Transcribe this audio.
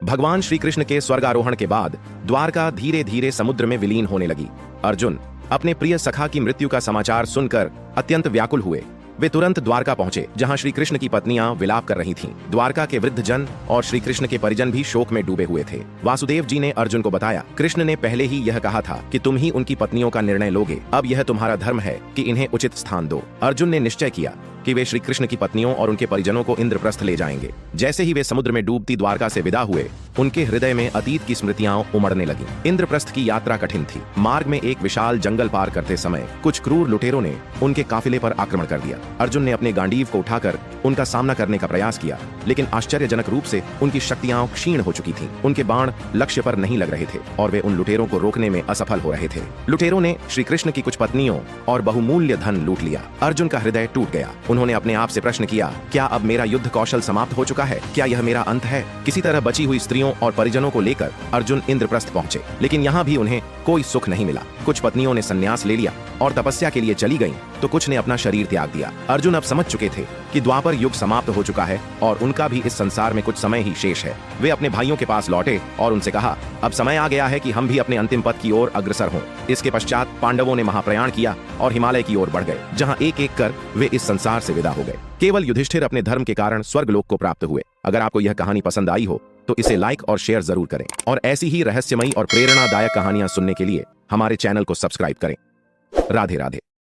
भगवान श्री कृष्ण के स्वर्गारोहण के बाद द्वारका धीरे धीरे समुद्र में विलीन होने लगी। अर्जुन अपने प्रिय सखा की मृत्यु का समाचार सुनकर अत्यंत व्याकुल हुए। वे तुरंत द्वारका पहुंचे, जहां श्री कृष्ण की पत्नियां विलाप कर रही थीं। द्वारका के वृद्ध जन और श्री कृष्ण के परिजन भी शोक में डूबे हुए थे। वासुदेव जी ने अर्जुन को बताया, कृष्ण ने पहले ही यह कहा था कि तुम ही उनकी पत्नियों का निर्णय लोगे। अब यह तुम्हारा धर्म है कि इन्हें उचित स्थान दो। अर्जुन ने निश्चय किया कि वे श्री कृष्ण की पत्नियों और उनके परिजनों को इंद्रप्रस्थ ले जाएंगे। जैसे ही वे समुद्र में डूबती द्वारका से विदा हुए, उनके हृदय में अतीत की स्मृतियां उमड़ने लगीं। इंद्रप्रस्थ की यात्रा कठिन थी। मार्ग में एक विशाल जंगल पार करते समय कुछ क्रूर लुटेरों ने उनके काफिले पर आक्रमण कर दिया। अर्जुन ने अपने गांडीव को उठाकर उनका सामना करने का प्रयास किया, लेकिन आश्चर्यजनक रूप से उनकी शक्तियां क्षीण हो चुकी थीं। उनके बाण लक्ष्य पर नहीं लग रहे थे और वे उन लुटेरों को रोकने में असफल हो रहे थे। लुटेरों ने श्री कृष्ण की कुछ पत्नियों और बहुमूल्य धन लूट लिया। अर्जुन का हृदय टूट गया। उन्होंने अपने आप से प्रश्न किया, क्या अब मेरा युद्ध कौशल समाप्त हो चुका है? क्या यह मेरा अंत है? किसी तरह बची हुई स्त्रियों और परिजनों को लेकर अर्जुन इंद्रप्रस्थ पहुंचे, लेकिन यहाँ भी उन्हें कोई सुख नहीं मिला। कुछ पत्नियों ने संन्यास ले लिया और तपस्या के लिए चली गईं, तो कुछ ने अपना शरीर त्याग दिया। अर्जुन अब समझ चुके थे कि द्वापर युग समाप्त हो चुका है और उनका भी इस संसार में कुछ समय ही शेष है। वे अपने भाइयों के पास लौटे और उनसे कहा, अब समय आ गया है कि हम भी अपने अंतिम पद की ओर अग्रसर हों। इसके पश्चात पांडवों ने महाप्रयाण किया और हिमालय की ओर बढ़ गए, जहां एक एक कर वे इस संसार से विदा हो गए। केवल युधिष्ठिर अपने धर्म के कारण स्वर्गलोक को प्राप्त हुए। अगर आपको यह कहानी पसंद आई हो तो इसे लाइक और शेयर जरूर करें, और ऐसी ही रहस्यमयी और प्रेरणादायक कहानियां सुनने के लिए हमारे चैनल को सब्सक्राइब करें। राधे राधे।